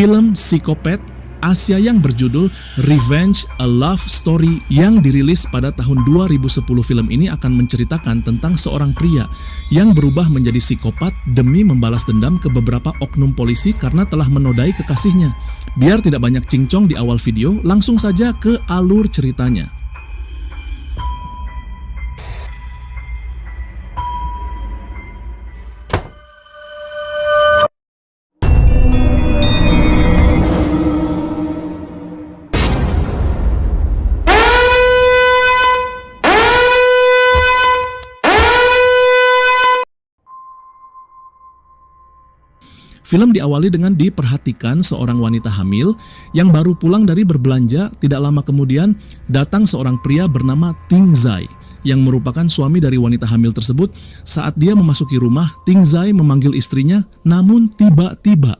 film Psikopat Asia yang berjudul Revenge: A Love Story yang dirilis pada tahun 2010. Film ini akan menceritakan tentang seorang pria yang berubah menjadi psikopat demi membalas dendam ke beberapa oknum polisi karena telah menodai kekasihnya. Biar tidak banyak cincong di awal video, langsung saja ke alur ceritanya. Film diawali dengan diperhatikan seorang wanita hamil yang baru pulang dari berbelanja. Tidak lama kemudian datang seorang pria bernama Ting Zai yang merupakan suami dari wanita hamil tersebut. Saat dia memasuki rumah, Ting Zai memanggil istrinya, namun tiba-tiba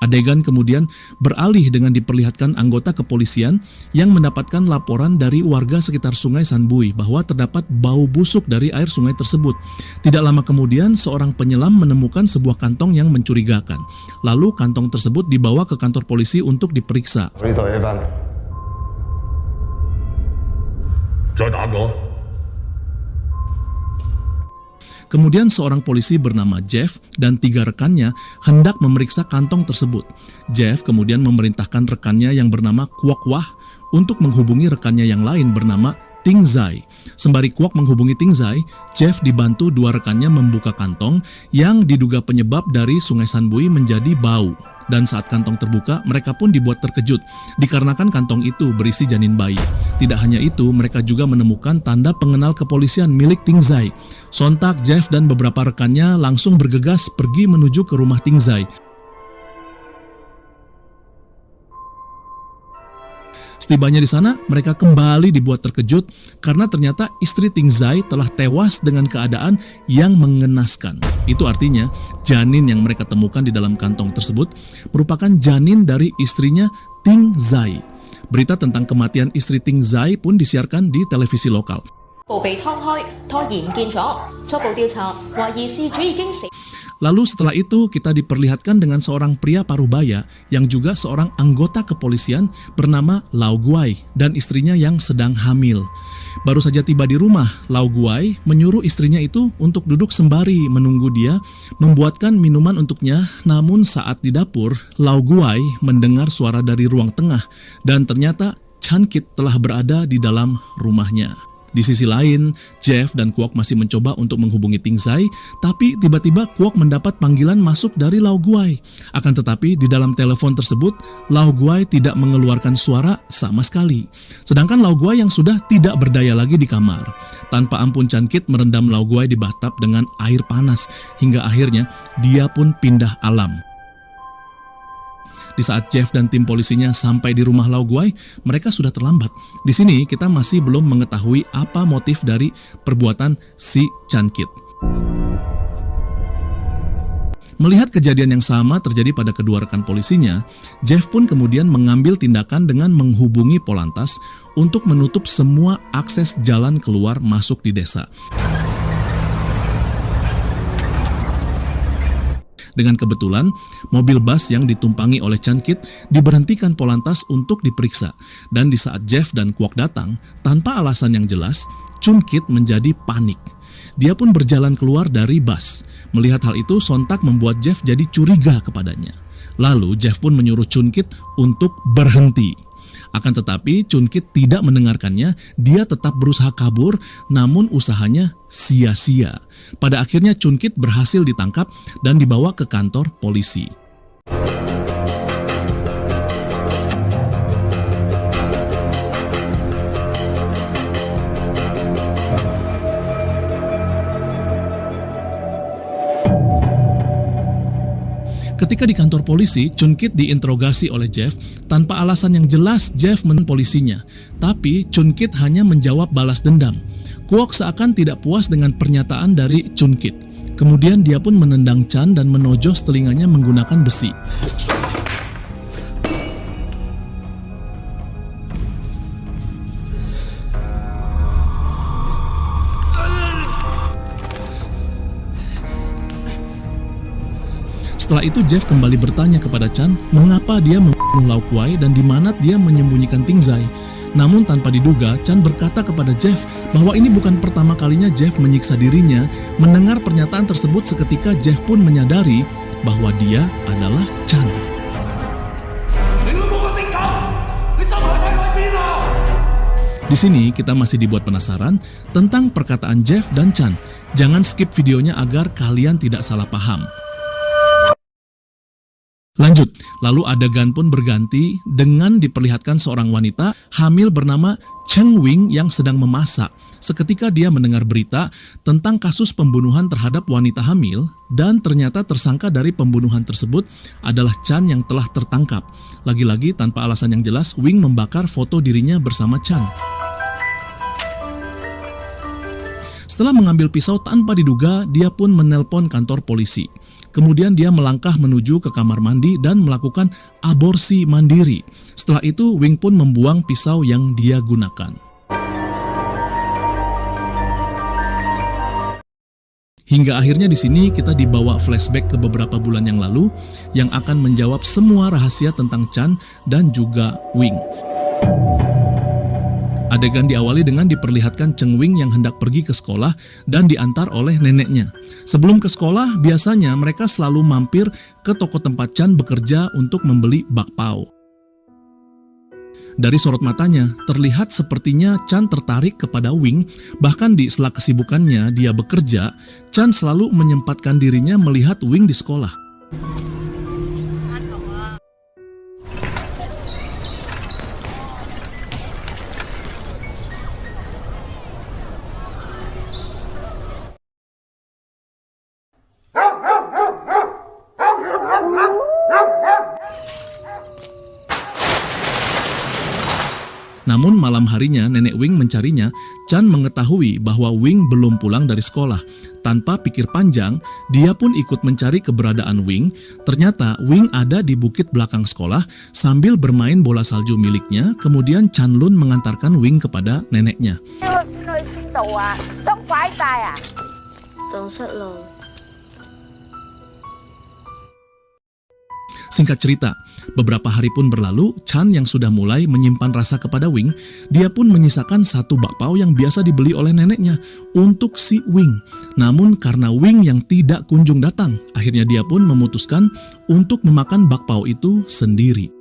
adegan kemudian beralih dengan diperlihatkan anggota kepolisian yang mendapatkan laporan dari warga sekitar Sungai Sanbui bahwa terdapat bau busuk dari air sungai tersebut. Tidak lama kemudian seorang penyelam menemukan sebuah kantong yang mencurigakan. Lalu kantong tersebut dibawa ke kantor polisi untuk diperiksa. Kemudian seorang polisi bernama Jeff dan 3 rekannya hendak memeriksa kantong tersebut. Jeff kemudian memerintahkan rekannya yang bernama Kwok Wah untuk menghubungi rekannya yang lain bernama Ting Zai. Sembari Kwok menghubungi Ting Zai, Jeff dibantu 2 rekannya membuka kantong yang diduga penyebab dari Sungai Sanbui menjadi bau. Dan saat kantong terbuka, mereka pun dibuat terkejut dikarenakan kantong itu berisi janin bayi. Tidak hanya itu, mereka juga menemukan tanda pengenal kepolisian milik Ting Zai. Sontak Jeff dan beberapa rekannya langsung bergegas pergi menuju ke rumah Ting Zai. Setibanya di sana, mereka kembali dibuat terkejut karena ternyata istri Ting Zai telah tewas dengan keadaan yang mengenaskan. Itu artinya janin yang mereka temukan di dalam kantong tersebut merupakan janin dari istrinya Ting Zai. Berita tentang kematian istri Ting Zai pun disiarkan di televisi lokal. Lalu setelah itu kita diperlihatkan dengan seorang pria parubaya yang juga seorang anggota kepolisian bernama Lau Guai dan istrinya yang sedang hamil. Baru saja tiba di rumah, Lau Guai menyuruh istrinya itu untuk duduk sembari menunggu dia membuatkan minuman untuknya. Namun saat di dapur, Lau Guai mendengar suara dari ruang tengah dan ternyata Chan Kit telah berada di dalam rumahnya. Di sisi lain, Jeff dan Kwok masih mencoba untuk menghubungi Ting Zai, tapi tiba-tiba Kwok mendapat panggilan masuk dari Lau Guai. Akan tetapi di dalam telepon tersebut, Lau Guai tidak mengeluarkan suara sama sekali. Sedangkan Lau Guai yang sudah tidak berdaya lagi di kamar. Tanpa ampun Chan Kit merendam Lau Guai di bathtub dengan air panas, hingga akhirnya dia pun pindah alam. Di saat Jeff dan tim polisinya sampai di rumah Lau Guai, mereka sudah terlambat. Di sini kita masih belum mengetahui apa motif dari perbuatan si Chan Kit. Melihat kejadian yang sama terjadi pada kedua rekan polisinya, Jeff pun kemudian mengambil tindakan dengan menghubungi Polantas untuk menutup semua akses jalan keluar masuk di desa. Dengan kebetulan, mobil bus yang ditumpangi oleh Chan Kit diberhentikan Polantas untuk diperiksa. Dan di saat Jeff dan Kwok datang, tanpa alasan yang jelas, Chun Kit menjadi panik. Dia pun berjalan keluar dari bus. Melihat hal itu, sontak membuat Jeff jadi curiga kepadanya. Lalu Jeff pun menyuruh Chun Kit untuk berhenti. Akan tetapi Chun Kit tidak mendengarkannya, dia tetap berusaha kabur, namun usahanya sia-sia. Pada akhirnya Chun Kit berhasil ditangkap dan dibawa ke kantor polisi. Ketika di kantor polisi, Chun Kit diinterogasi oleh Jeff. Tanpa alasan yang jelas, Jeff menekan polisinya. Tapi Chun Kit hanya menjawab balas dendam. Kwok seakan tidak puas dengan pernyataan dari Chun Kit. Kemudian dia pun menendang Chan dan menojos telinganya menggunakan besi. Setelah itu Jeff kembali bertanya kepada Chan mengapa dia membunuh Lau Kuai dan di mana dia menyembunyikan Ting Zai. Namun tanpa diduga, Chan berkata kepada Jeff bahwa ini bukan pertama kalinya Jeff menyiksa dirinya. Mendengar pernyataan tersebut seketika Jeff pun menyadari bahwa dia adalah Chan. Di sini kita masih dibuat penasaran tentang perkataan Jeff dan Chan. Jangan skip videonya agar kalian tidak salah paham. Lanjut, lalu adegan pun berganti dengan diperlihatkan seorang wanita hamil bernama Cheng Wing yang sedang memasak. Seketika dia mendengar berita tentang kasus pembunuhan terhadap wanita hamil dan ternyata tersangka dari pembunuhan tersebut adalah Chan yang telah tertangkap. Lagi-lagi tanpa alasan yang jelas, Wing membakar foto dirinya bersama Chan. Setelah mengambil pisau tanpa diduga, dia pun menelpon kantor polisi. Kemudian dia melangkah menuju ke kamar mandi dan melakukan aborsi mandiri. Setelah itu, Wing pun membuang pisau yang dia gunakan. Hingga akhirnya di sini kita dibawa flashback ke beberapa bulan yang lalu yang akan menjawab semua rahasia tentang Chan dan juga Wing. Adegan diawali dengan diperlihatkan Cheng Wing yang hendak pergi ke sekolah dan diantar oleh neneknya. Sebelum ke sekolah, biasanya mereka selalu mampir ke toko tempat Chan bekerja untuk membeli bakpao. Dari sorot matanya, terlihat sepertinya Chan tertarik kepada Wing, bahkan di sela kesibukannya dia bekerja, Chan selalu menyempatkan dirinya melihat Wing di sekolah. Namun malam harinya nenek Wing mencarinya, Chan mengetahui bahwa Wing belum pulang dari sekolah. Tanpa pikir panjang, dia pun ikut mencari keberadaan Wing. Ternyata Wing ada di bukit belakang sekolah sambil bermain bola salju miliknya. Kemudian Chan Lun mengantarkan Wing kepada neneknya. Singkat cerita, beberapa hari pun berlalu, Chan yang sudah mulai menyimpan rasa kepada Wing, dia pun menyisakan satu bakpao yang biasa dibeli oleh neneknya untuk si Wing. Namun karena Wing yang tidak kunjung datang, akhirnya dia pun memutuskan untuk memakan bakpao itu sendiri.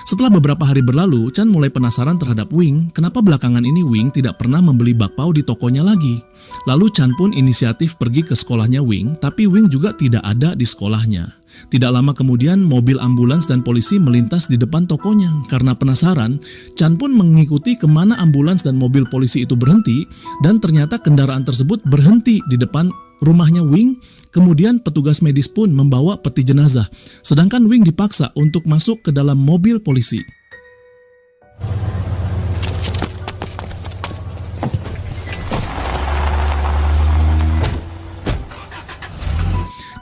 Setelah beberapa hari berlalu, Chan mulai penasaran terhadap Wing, kenapa belakangan ini Wing tidak pernah membeli bakpao di tokonya lagi. Lalu Chan pun inisiatif pergi ke sekolahnya Wing, tapi Wing juga tidak ada di sekolahnya. Tidak lama kemudian, mobil ambulans dan polisi melintas di depan tokonya. Karena penasaran, Chan pun mengikuti kemana ambulans dan mobil polisi itu berhenti, dan ternyata kendaraan tersebut berhenti di depan rumahnya Wing. Kemudian petugas medis pun membawa peti jenazah, sedangkan Wing dipaksa untuk masuk ke dalam mobil polisi.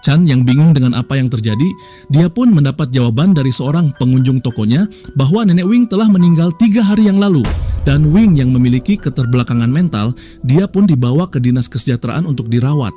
Chan yang bingung dengan apa yang terjadi, dia pun mendapat jawaban dari seorang pengunjung tokonya bahwa nenek Wing telah meninggal 3 hari yang lalu. Dan Wing yang memiliki keterbelakangan mental, dia pun dibawa ke dinas kesejahteraan untuk dirawat.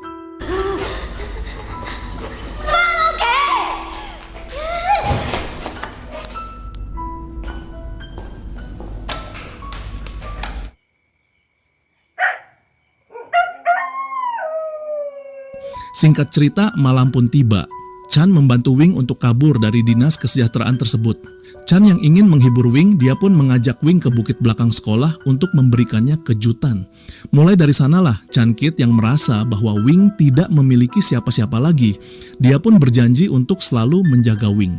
Singkat cerita, malam pun tiba. Chan membantu Wing untuk kabur dari dinas kesejahteraan tersebut. Chan yang ingin menghibur Wing, dia pun mengajak Wing ke bukit belakang sekolah untuk memberikannya kejutan. Mulai dari sanalah Chan Kit yang merasa bahwa Wing tidak memiliki siapa-siapa lagi. Dia pun berjanji untuk selalu menjaga Wing.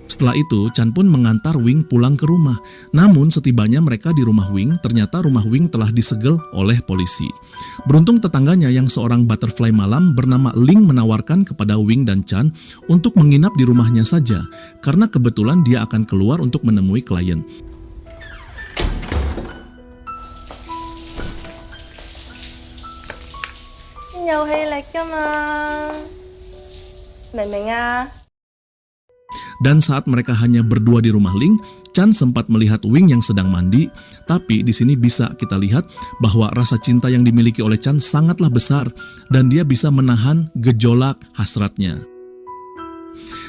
Setelah itu, Chan pun mengantar Wing pulang ke rumah. Namun setibanya mereka di rumah Wing, ternyata rumah Wing telah disegel oleh polisi. Beruntung tetangganya yang seorang butterfly malam bernama Ling menawarkan kepada Wing dan Chan untuk menginap di rumahnya saja, karena kebetulan dia akan keluar untuk menemui klien. Dan saat mereka hanya berdua di rumah Ling, Chan sempat melihat Wing yang sedang mandi, tapi di sini bisa kita lihat bahwa rasa cinta yang dimiliki oleh Chan sangatlah besar dan dia bisa menahan gejolak hasratnya.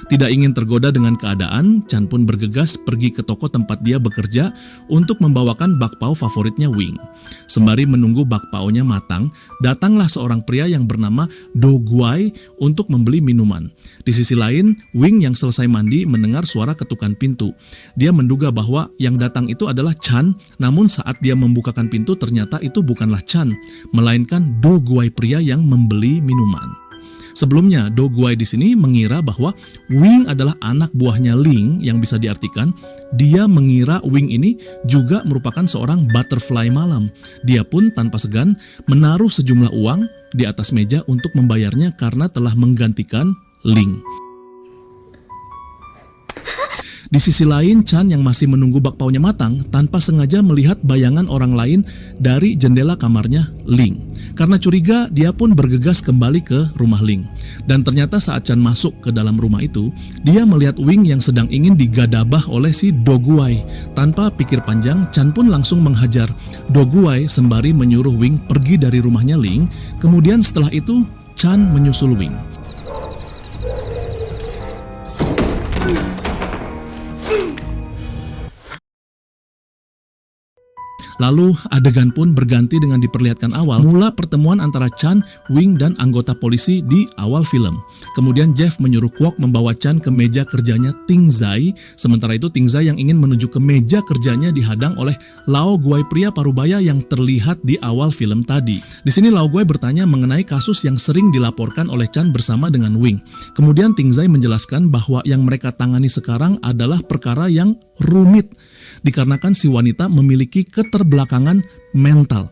Tidak ingin tergoda dengan keadaan, Chan pun bergegas pergi ke toko tempat dia bekerja untuk membawakan bakpao favoritnya Wing. Sembari menunggu bakpaonya matang, datanglah seorang pria yang bernama Do Guai untuk membeli minuman. Di sisi lain, Wing yang selesai mandi mendengar suara ketukan pintu. Dia menduga bahwa yang datang itu adalah Chan, namun saat dia membukakan pintu ternyata itu bukanlah Chan, melainkan Do Guai pria yang membeli minuman. Sebelumnya, Do Guai di sini mengira bahwa Wing adalah anak buahnya Ling yang bisa diartikan dia mengira Wing ini juga merupakan seorang butterfly malam. Dia pun tanpa segan menaruh sejumlah uang di atas meja untuk membayarnya karena telah menggantikan Ling. Di sisi lain, Chan yang masih menunggu bakpaonya matang tanpa sengaja melihat bayangan orang lain dari jendela kamarnya Ling. Karena curiga, dia pun bergegas kembali ke rumah Ling. Dan ternyata saat Chan masuk ke dalam rumah itu, dia melihat Wing yang sedang ingin digadabah oleh si Do Guai. Tanpa pikir panjang, Chan pun langsung menghajar Do Guai sembari menyuruh Wing pergi dari rumahnya Ling. Kemudian setelah itu, Chan menyusul Wing. Lalu adegan pun berganti dengan diperlihatkan awal mula pertemuan antara Chan, Wing, dan anggota polisi di awal film. Kemudian Jeff menyuruh Kwok membawa Chan ke meja kerjanya Ting Zai. Sementara itu Ting Zai yang ingin menuju ke meja kerjanya dihadang oleh Lao Guai pria parubaya yang terlihat di awal film tadi. Di sini Lao Guai bertanya mengenai kasus yang sering dilaporkan oleh Chan bersama dengan Wing. Kemudian Ting Zai menjelaskan bahwa yang mereka tangani sekarang adalah perkara yang rumit dikarenakan si wanita memiliki keterbelakangan mental.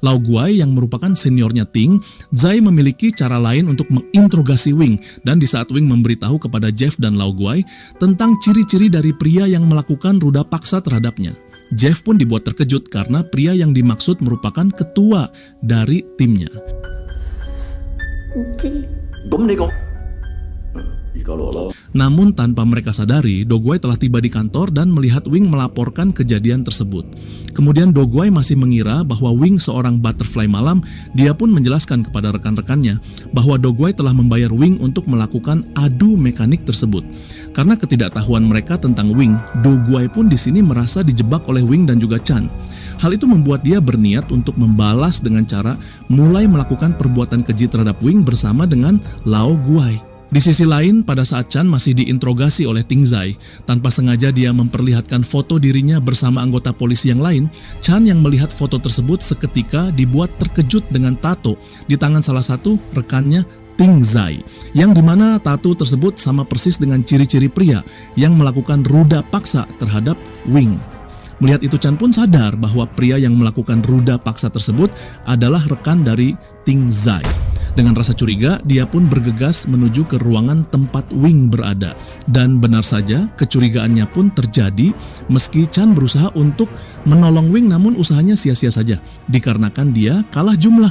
Lao Guai yang merupakan seniornya Ting Zai memiliki cara lain untuk menginterogasi Wing, dan di saat Wing memberitahu kepada Jeff dan Lao Guai tentang ciri-ciri dari pria yang melakukan ruda paksa terhadapnya, Jeff pun dibuat terkejut karena pria yang dimaksud merupakan ketua dari timnya. Namun tanpa mereka sadari, Do Guai telah tiba di kantor dan melihat Wing melaporkan kejadian tersebut. Kemudian Do Guai masih mengira bahwa Wing seorang butterfly malam. Dia pun menjelaskan kepada rekan-rekannya bahwa Do Guai telah membayar Wing untuk melakukan adu mekanik tersebut. Karena ketidaktahuan mereka tentang Wing, Do Guai pun di sini merasa dijebak oleh Wing dan juga Chan. Hal itu membuat dia berniat untuk membalas dengan cara mulai melakukan perbuatan keji terhadap Wing bersama dengan Lao Guai. Di sisi lain, pada saat Chan masih diinterogasi oleh Ting Zai, tanpa sengaja dia memperlihatkan foto dirinya bersama anggota polisi yang lain. Chan yang melihat foto tersebut seketika dibuat terkejut dengan tato di tangan salah satu rekannya Ting Zai, yang dimana tato tersebut sama persis dengan ciri-ciri pria yang melakukan ruda paksa terhadap Wing. Melihat itu Chan pun sadar bahwa pria yang melakukan ruda paksa tersebut adalah rekan dari Ting Zai. Dengan rasa curiga, dia pun bergegas menuju ke ruangan tempat Wing berada. Dan benar saja, kecurigaannya pun terjadi meski Chan berusaha untuk menolong Wing, namun usahanya sia-sia saja dikarenakan dia kalah jumlah.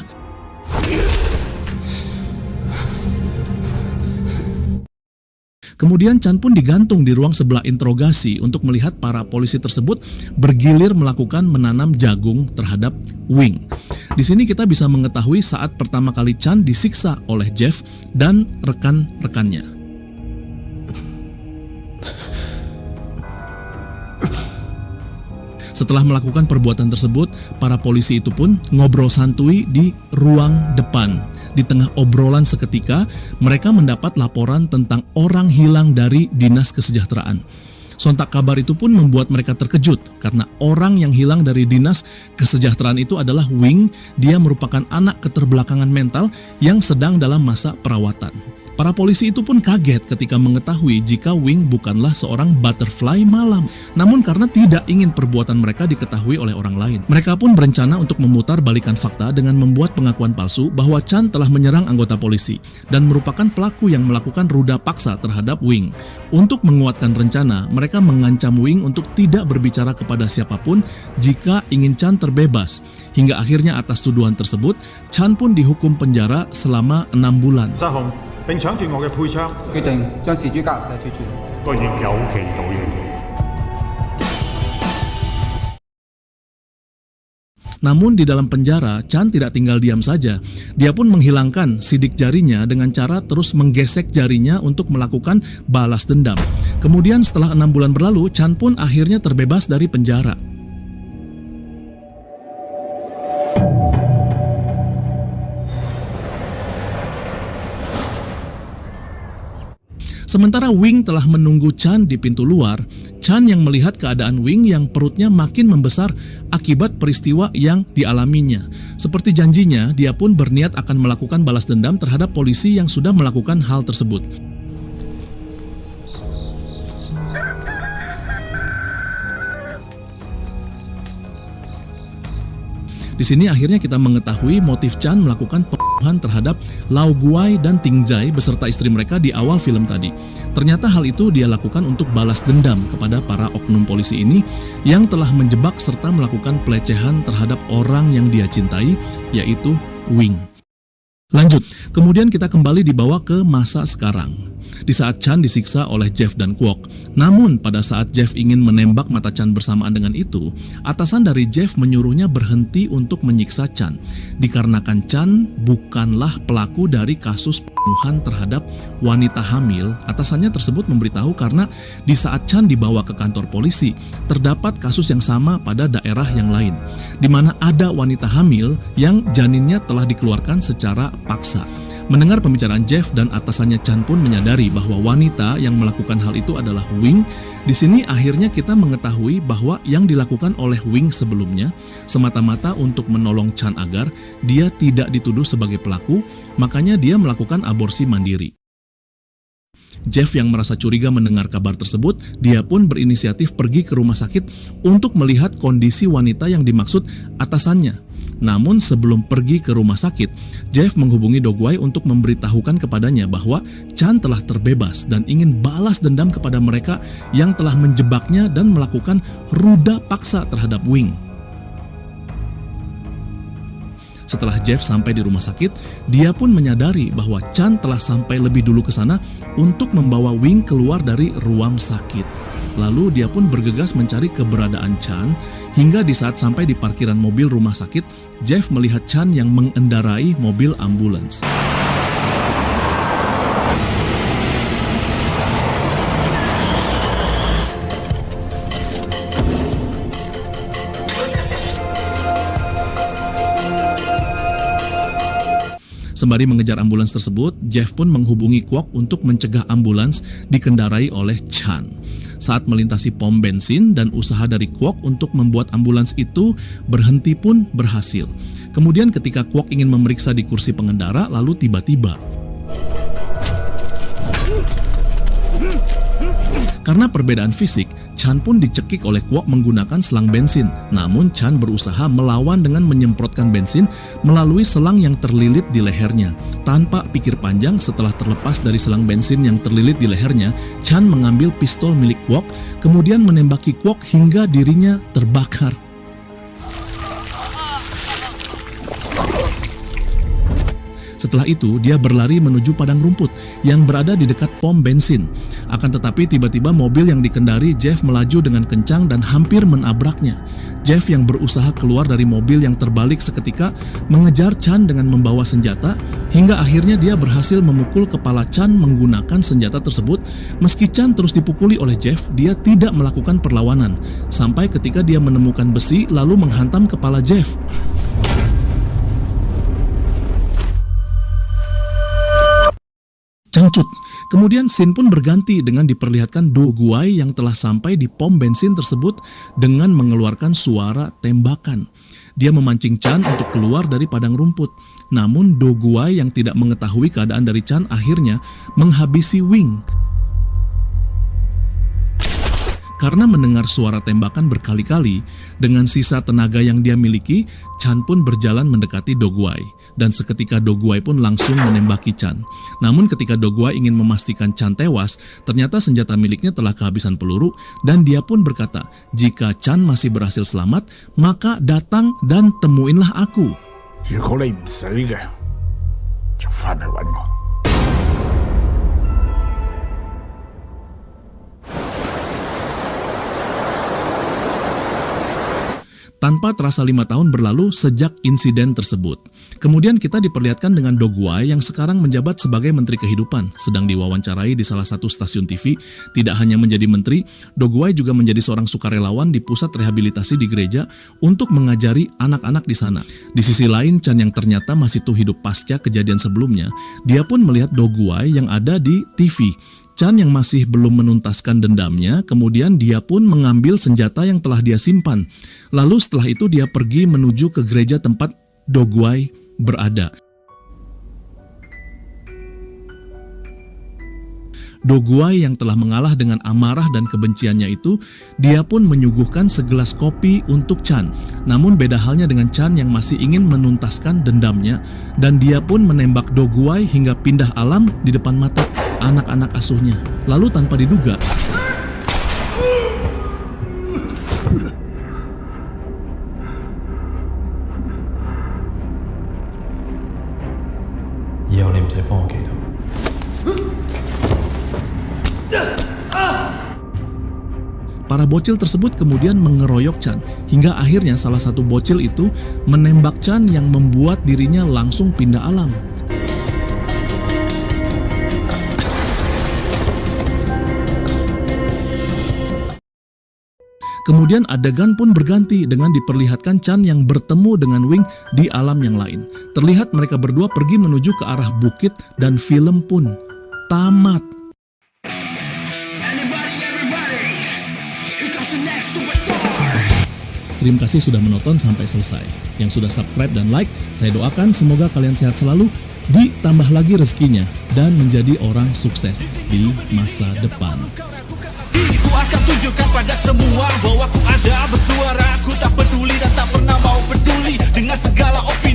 Kemudian Chan pun digantung di ruang sebelah interogasi untuk melihat para polisi tersebut bergilir melakukan menanam jagung terhadap Wing. Di sini kita bisa mengetahui saat pertama kali Chan disiksa oleh Jeff dan rekan-rekannya. Setelah melakukan perbuatan tersebut, para polisi itu pun ngobrol santuy di ruang depan. Di tengah obrolan seketika, mereka mendapat laporan tentang orang hilang dari Dinas Kesejahteraan. Sontak kabar itu pun membuat mereka terkejut karena orang yang hilang dari Dinas Kesejahteraan itu adalah Wing. Dia merupakan anak keterbelakangan mental yang sedang dalam masa perawatan. Para polisi itu pun kaget ketika mengetahui jika Wing bukanlah seorang butterfly malam. Namun karena tidak ingin perbuatan mereka diketahui oleh orang lain, mereka pun berencana untuk memutar balikan fakta dengan membuat pengakuan palsu bahwa Chan telah menyerang anggota polisi dan merupakan pelaku yang melakukan ruda paksa terhadap Wing. Untuk menguatkan rencana, mereka mengancam Wing untuk tidak berbicara kepada siapapun jika ingin Chan terbebas. Hingga akhirnya atas tuduhan tersebut, Chan pun dihukum penjara selama 6 bulan. 並搶奪我嘅配槍，決定將事主交入社署處理。居然有期徒刑。Namun di dalam penjara, Chan tidak tinggal diam saja. Dia pun menghilangkan sidik jarinya dengan cara terus menggesek jarinya untuk melakukan balas dendam. Kemudian setelah 6 bulan berlalu, Chan pun akhirnya terbebas dari penjara. Sementara Wing telah menunggu Chan di pintu luar, Chan yang melihat keadaan Wing yang perutnya makin membesar akibat peristiwa yang dialaminya. Seperti janjinya, dia pun berniat akan melakukan balas dendam terhadap polisi yang sudah melakukan hal tersebut. Di sini akhirnya kita mengetahui motif Chan melakukan pembunuhan terhadap Lau Guai dan Ting Jai beserta istri mereka di awal film tadi. Ternyata hal itu dia lakukan untuk balas dendam kepada para oknum polisi ini yang telah menjebak serta melakukan pelecehan terhadap orang yang dia cintai, yaitu Wing. Lanjut, kemudian kita kembali dibawa ke masa sekarang. Di saat Chan disiksa oleh Jeff dan Kwok. Namun pada saat Jeff ingin menembak mata Chan bersamaan dengan itu, atasan dari Jeff menyuruhnya berhenti untuk menyiksa Chan. Dikarenakan Chan bukanlah pelaku dari kasus pembunuhan terhadap wanita hamil, atasannya tersebut memberitahu karena di saat Chan dibawa ke kantor polisi, terdapat kasus yang sama pada daerah yang lain, di mana ada wanita hamil yang janinnya telah dikeluarkan secara paksa. Mendengar pembicaraan Jeff dan atasannya Chan pun menyadari bahwa wanita yang melakukan hal itu adalah Wing. Di sini akhirnya kita mengetahui bahwa yang dilakukan oleh Wing sebelumnya semata-mata untuk menolong Chan agar dia tidak dituduh sebagai pelaku, makanya dia melakukan aborsi mandiri. Jeff yang merasa curiga mendengar kabar tersebut, dia pun berinisiatif pergi ke rumah sakit untuk melihat kondisi wanita yang dimaksud atasannya. Namun sebelum pergi ke rumah sakit, Jeff menghubungi Do Guai untuk memberitahukan kepadanya bahwa Chan telah terbebas dan ingin balas dendam kepada mereka yang telah menjebaknya dan melakukan ruda paksa terhadap Wing. Setelah Jeff sampai di rumah sakit, dia pun menyadari bahwa Chan telah sampai lebih dulu ke sana untuk membawa Wing keluar dari ruang sakit. Lalu dia pun bergegas mencari keberadaan Chan, hingga di saat sampai di parkiran mobil rumah sakit, Jeff melihat Chan yang mengendarai mobil ambulans. Sembari mengejar ambulans tersebut, Jeff pun menghubungi Kwok untuk mencegah ambulans dikendarai oleh Chan. Saat melintasi pom bensin dan usaha dari Kwok untuk membuat ambulans itu berhenti pun berhasil. Kemudian ketika Kwok ingin memeriksa di kursi pengendara, lalu tiba-tiba karena perbedaan fisik, Chan pun dicekik oleh Kwok menggunakan selang bensin. Namun Chan berusaha melawan dengan menyemprotkan bensin melalui selang yang terlilit di lehernya. Tanpa pikir panjang, setelah terlepas dari selang bensin yang terlilit di lehernya, Chan mengambil pistol milik Kwok, kemudian menembaki Kwok hingga dirinya terbakar. Setelah itu, dia berlari menuju padang rumput yang berada di dekat pom bensin. Akan tetapi tiba-tiba mobil yang dikendari Jeff melaju dengan kencang dan hampir menabraknya. Jeff yang berusaha keluar dari mobil yang terbalik seketika mengejar Chan dengan membawa senjata, hingga akhirnya dia berhasil memukul kepala Chan menggunakan senjata tersebut. Meski Chan terus dipukuli oleh Jeff, dia tidak melakukan perlawanan, sampai ketika dia menemukan besi lalu menghantam kepala Jeff. Cangcut. Kemudian scene pun berganti dengan diperlihatkan Do Guai yang telah sampai di pom bensin tersebut dengan mengeluarkan suara tembakan. Dia memancing Chan untuk keluar dari padang rumput. Namun Do Guai yang tidak mengetahui keadaan dari Chan akhirnya menghabisi Wing. Karena mendengar suara tembakan berkali-kali, dengan sisa tenaga yang dia miliki, Chan pun berjalan mendekati Do Guai. Dan seketika Do Guai pun langsung menembaki Chan. Namun ketika Do Guai ingin memastikan Chan tewas, ternyata senjata miliknya telah kehabisan peluru, dan dia pun berkata, jika Chan masih berhasil selamat, maka datang dan temuinlah aku. 如果你唔死嘅，就翻嚟揾我。Tanpa terasa 5 tahun berlalu sejak insiden tersebut. Kemudian kita diperlihatkan dengan Do Gwai yang sekarang menjabat sebagai Menteri Kehidupan. Sedang diwawancarai di salah satu stasiun TV. Tidak hanya menjadi menteri, Do Gwai juga menjadi seorang sukarelawan di pusat rehabilitasi di gereja untuk mengajari anak-anak di sana. Di sisi lain, Chan yang ternyata masih tuh hidup pasca kejadian sebelumnya, dia pun melihat Do Gwai yang ada di TV. Chan yang masih belum menuntaskan dendamnya, kemudian dia pun mengambil senjata yang telah dia simpan. Lalu setelah itu dia pergi menuju ke gereja tempat Do Gwai berada. Do Gwai yang telah mengalah dengan amarah dan kebenciannya itu, dia pun menyuguhkan segelas kopi untuk Chan. Namun beda halnya dengan Chan yang masih ingin menuntaskan dendamnya, dan dia pun menembak Do Gwai hingga pindah alam di depan mata anak-anak asuhnya. Lalu tanpa diduga, para bocil tersebut kemudian mengeroyok Chan, hingga akhirnya salah satu bocil itu menembak Chan yang membuat dirinya langsung pindah alam. Kemudian adegan pun berganti dengan diperlihatkan Chan yang bertemu dengan Wing di alam yang lain. Terlihat mereka berdua pergi menuju ke arah bukit dan film pun tamat. Terima kasih sudah menonton sampai selesai. Yang sudah subscribe dan like, saya doakan semoga kalian sehat selalu, ditambah lagi rezekinya, dan menjadi orang sukses di masa depan. Ku akan tunjukkan pada semua bahwa ku ada bersuara. Ku tak peduli dan tak pernah mau peduli dengan segala opini.